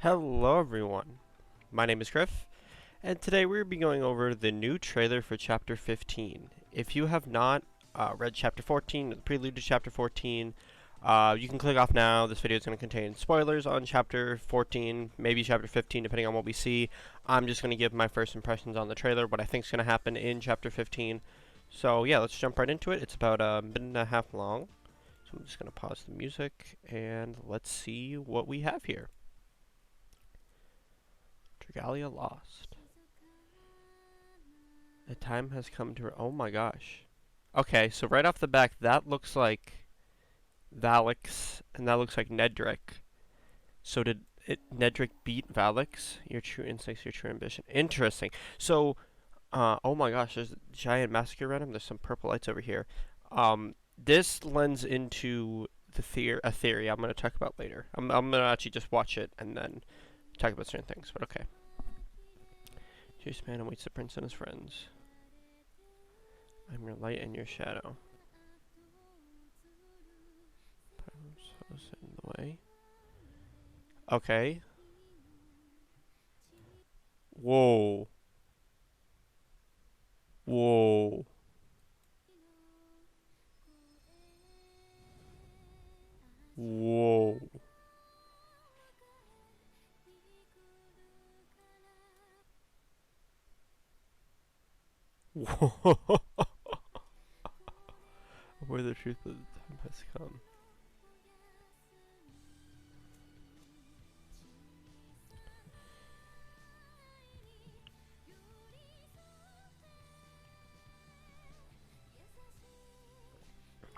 Hello everyone, my name is Griff, and today we'll be going over the new trailer for Chapter 15. If you have not read Chapter 14, the prelude to Chapter 14, you can click off now. This video is going to contain spoilers on Chapter 14, maybe Chapter 15, depending on what we see. I'm just going to give my first impressions on the trailer, what I think is going to happen in Chapter 15. So yeah, let's jump right into it. It's about a minute and a half long, so I'm just going to pause the music, and let's see what we have here. Dragalia lost. The time has come to... Oh my gosh. Okay, so right off the back, that looks like Valyx, and that looks like Nedrick. So did Nedrick beat Valyx? Your true instincts, your true ambition. Interesting. So, oh my gosh, there's a giant massacre around him. There's some purple lights over here. This lends into a theory I'm going to talk about later. I'm going to actually just watch it and then talk about certain things, but okay. Chase man awaits the prince and his friends. I'm your light and your shadow. In the way. Okay. Whoa. Whoa. Whoa. Whoa. Where the truth of the time has come.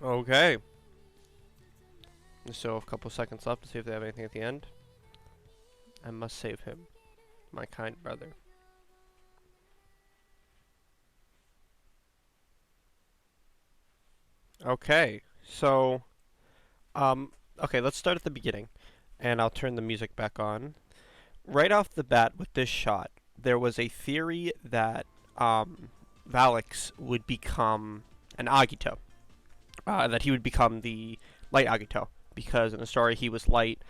Okay. So a couple seconds left to see if they have anything at the end. I must save him, my kind brother. Okay, so, okay, let's start at the beginning, and I'll turn the music back on. Right off the bat with this shot, there was a theory that, Valyx would become an Agito. That he would become the light Agito, because in the story he was light,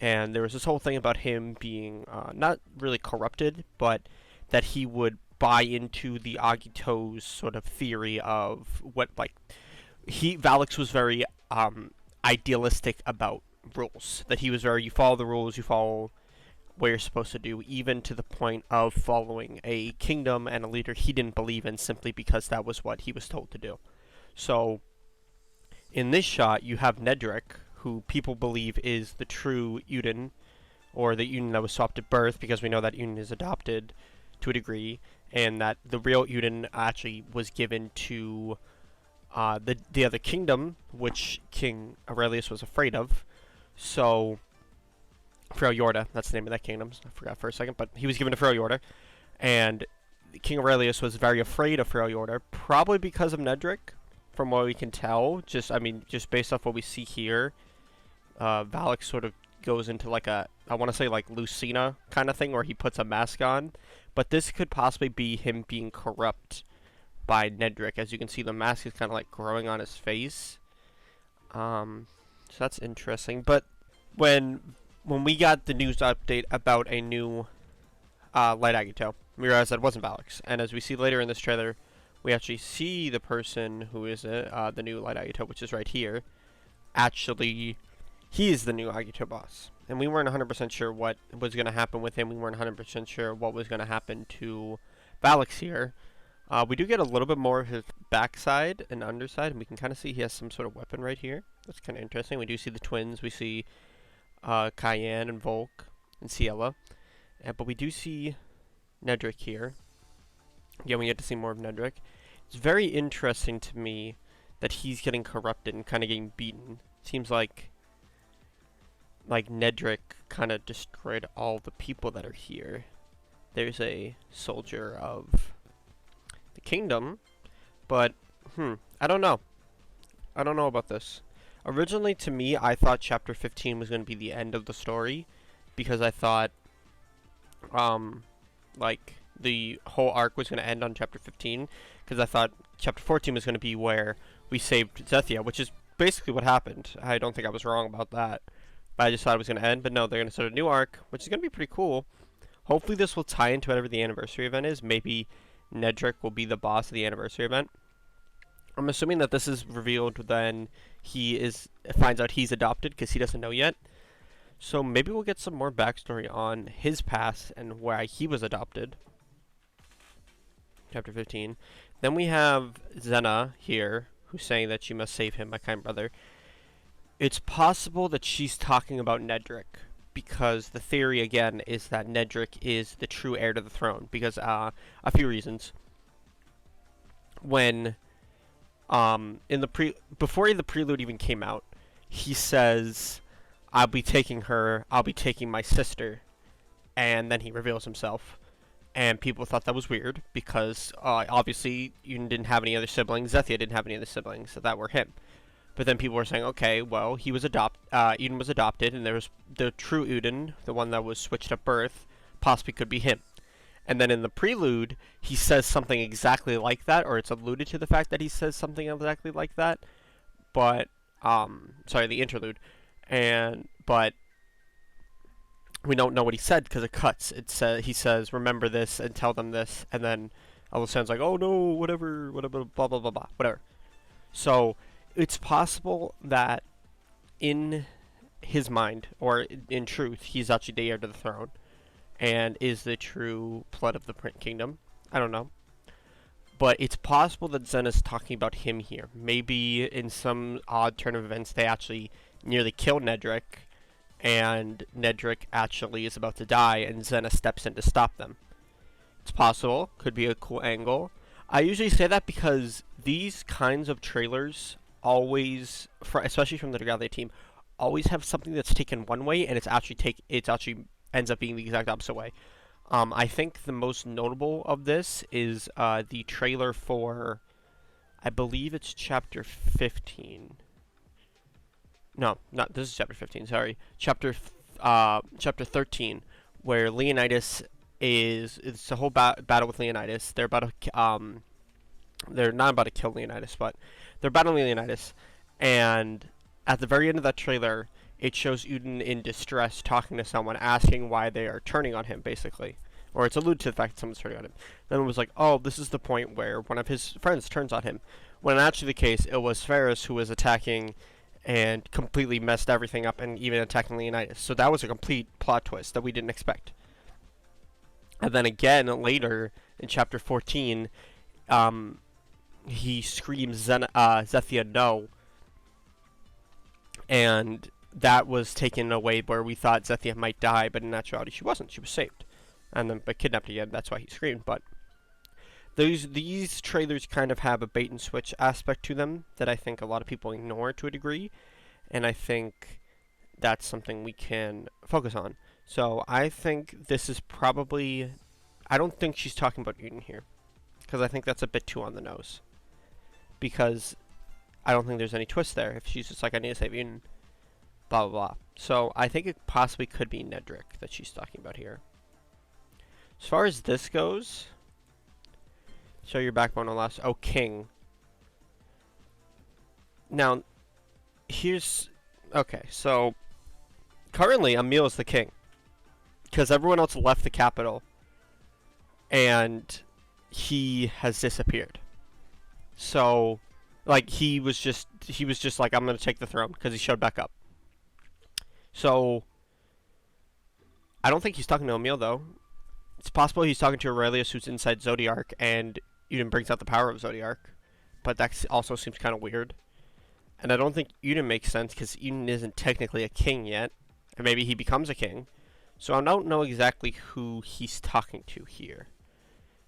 and there was this whole thing about him being, not really corrupted, but that he would buy into the Agito's sort of theory of what, like, Valyx was very idealistic about rules. That he was very, you follow the rules, you follow what you're supposed to do, even to the point of following a kingdom and a leader he didn't believe in simply because that was what he was told to do. So, in this shot, you have Nedrick, who people believe is the true Uden, or the Uden that was swapped at birth, because we know that Uden is adopted to a degree, and that the real Uden actually was given to the other kingdom, which King Aurelius was afraid of. So, Freljorda, that's the name of that kingdom. I forgot for a second, but he was given to Freljorda, and King Aurelius was very afraid of Freljorda, probably because of Nedrick, from what we can tell. Just based off what we see here, Valyx sort of goes into like a, I want to say like Lucina kind of thing, where he puts a mask on, but this could possibly be him being corrupt by Nedrick. As you can see, the mask is kind of like growing on his face. So that's interesting. But when we got the news update about a new light Agito, we realized that it wasn't Valyx. And as we see later in this trailer, we actually see the person who is the new light Agito, which is right here. Actually, he is the new Agito boss. And we weren't 100% sure what was going to happen with him. We weren't 100% sure what was going to happen to Valyx here. We do get a little bit more of his backside and underside, and we can kind of see he has some sort of weapon right here. That's kind of interesting. We do see the twins. We see Cayenne and Volk and Ciela. But we do see Nedrick here. Again, we get to see more of Nedrick. It's very interesting to me that he's getting corrupted and kind of getting beaten. Seems like Nedrick kind of destroyed all the people that are here. There's a soldier of the kingdom, but I don't know. I don't know about this. Originally, to me, I thought Chapter 15 was going to be the end of the story, because I thought, like, the whole arc was going to end on Chapter 15, because I thought Chapter 14 was going to be where we saved Zethia, which is basically what happened. I don't think I was wrong about that. But I just thought it was going to end. But no, they're going to start a new arc, which is going to be pretty cool. Hopefully this will tie into whatever the anniversary event is. Maybe Nedrick will be the boss of the anniversary event. I'm assuming that this is revealed when he finds out he's adopted, because he doesn't know yet. So maybe we'll get some more backstory on his past and why he was adopted. Chapter 15. Then we have Xena here, who's saying that she must save him, my kind brother. It's possible that she's talking about Nedrick, because the theory, again, is that Nedrick is the true heir to the throne, because a few reasons. When, before the prelude even came out, he says, I'll be taking her, I'll be taking my sister, and then he reveals himself. And people thought that was weird, because obviously Eden didn't have any other siblings, Zethia didn't have any other siblings, so that were him. But then people were saying, okay, well, Eden was adopted, and there was the true Eden, the one that was switched at birth, possibly could be him. And then in the prelude, he says something exactly like that, or it's alluded to the fact that he says something exactly like that. But, sorry, the interlude. But we don't know what he said because it cuts. He says, remember this and tell them this, and then Alucine's like, oh no, whatever, blah, blah, blah, blah, whatever. So, it's possible that in his mind, or in truth, he's actually the heir to the throne, and is the true blood of the Print Kingdom. I don't know. But it's possible that Xena's talking about him here. Maybe in some odd turn of events, they actually nearly kill Nedrick, and Nedrick actually is about to die, and Xena steps in to stop them. It's possible. Could be a cool angle. I usually say that because these kinds of trailers always, especially from the Dragalia team, always have something that's taken one way, and it's actually ends up being the exact opposite way. I think the most notable of this is the trailer for, I believe it's chapter 15. No, this is chapter 15, sorry. Chapter 13, where Leonidas it's a whole battle with Leonidas. They're not about to kill Leonidas, but they're battling Leonidas, and at the very end of that trailer, it shows Uden in distress talking to someone, asking why they are turning on him, basically. Or it's alluded to the fact that someone's turning on him. Then it was like, oh, this is the point where one of his friends turns on him. When actually the case, it was Ferris who was attacking and completely messed everything up, and even attacking Leonidas. So that was a complete plot twist that we didn't expect. And then again, later, in chapter 14, he screams Zethia no, and that was taken away where we thought Zethia might die, but in actuality she wasn't. She was saved, and then but kidnapped again. That's why he screamed. But these trailers kind of have a bait and switch aspect to them that I think a lot of people ignore to a degree, and I think that's something we can focus on. So I think this is probably, I don't think she's talking about Eden here, because I think that's a bit too on the nose. Because I don't think there's any twist there. If she's just like, I need to save Eden, blah, blah, blah. So I think it possibly could be Nedrick that she's talking about here. As far as this goes, show your backbone on last. Oh, King. Now, okay, so currently Emil is the king, because everyone else left the capital, and he has disappeared. So, like, he was just like, I'm gonna take the throne, because he showed back up. So, I don't think he's talking to Emil, though. It's possible he's talking to Aurelius, who's inside Zodiark, and Eden brings out the power of Zodiark. But that also seems kind of weird. And I don't think Eden makes sense, because Eden isn't technically a king yet. And maybe he becomes a king. So I don't know exactly who he's talking to here.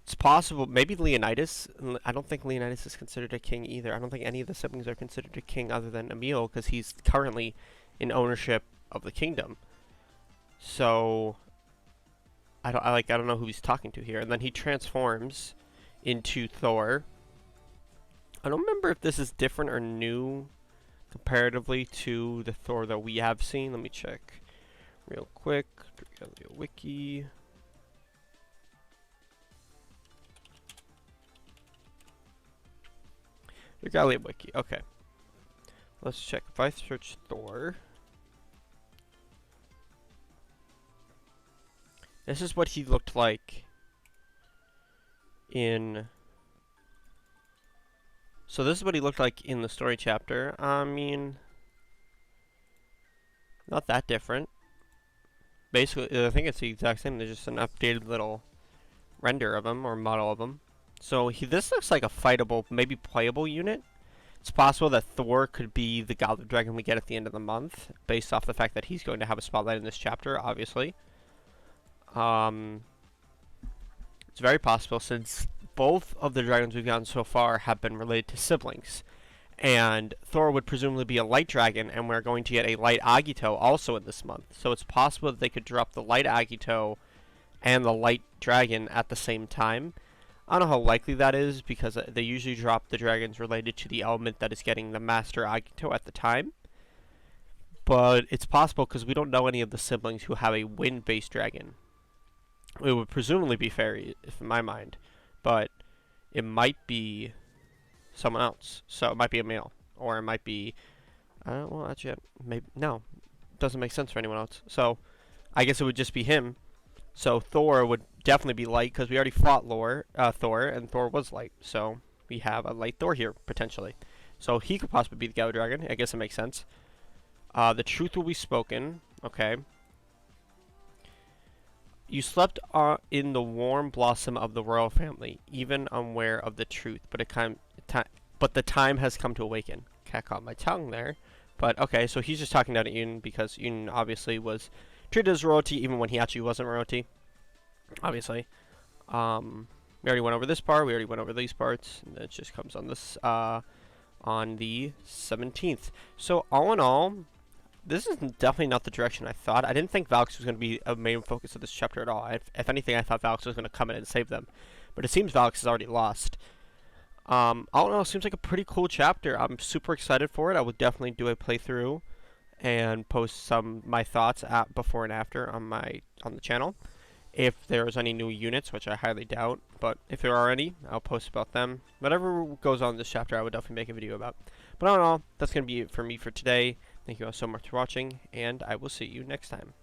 It's possible, maybe Leonidas. I don't think Leonidas is considered a king either. I don't think any of the siblings are considered a king other than Emil, because he's currently in ownership of the kingdom. So I don't know who he's talking to here. And then he transforms into Thor. I don't remember if this is different or new comparatively to the Thor that we have seen. Let me check real quick. Dragalia Wiki. Dragalia Wiki. Okay. Let's check. If I search Thor. This is what he looked like in... So this is what he looked like in the story chapter. I mean, not that different. Basically, I think it's the exact same. There's just an updated little render of him, or model of him. So this looks like a fightable, maybe playable unit. It's possible that Thor could be the Goblet Dragon we get at the end of the month, based off the fact that he's going to have a spotlight in this chapter, obviously. It's very possible, since both of the dragons we've gotten so far have been related to siblings. And Thor would presumably be a light dragon, and we're going to get a light Agito also in this month. So it's possible that they could drop the light Agito and the light dragon at the same time. I don't know how likely that is, because they usually drop the dragons related to the element that is getting the Master Agito at the time. But it's possible, because we don't know any of the siblings who have a wind-based dragon. It would presumably be fairy, in my mind. But it might be someone else. So it might be a male. Or it might be... well, actually, maybe... No. It doesn't make sense for anyone else. So, I guess it would just be him. So Thor would definitely be light, because we already fought Thor, and Thor was light. So we have a light Thor here, potentially. So he could possibly be the Goblet Dragon. I guess it makes sense. The truth will be spoken. Okay. You slept in the warm blossom of the royal family, even unaware of the truth, but the time has come to awaken. Cat caught my tongue there. But, okay, so he's just talking down to Yun, because Yun obviously was treated as royalty, even when he actually wasn't royalty. Obviously. We already went over this part, we already went over these parts, and then it just comes on this, on the 17th. So, all in all, this is definitely not the direction I thought. I didn't think Valyx was going to be a main focus of this chapter at all. If anything, I thought Valyx was going to come in and save them. But it seems Valyx is already lost. All in all, it seems like a pretty cool chapter. I'm super excited for it. I would definitely do a playthrough and post my thoughts before and after on the channel. If there's any new units, which I highly doubt, but if there are any, I'll post about them. Whatever goes on in this chapter, I would definitely make a video about. But all in all, that's going to be it for me for today. Thank you all so much for watching, and I will see you next time.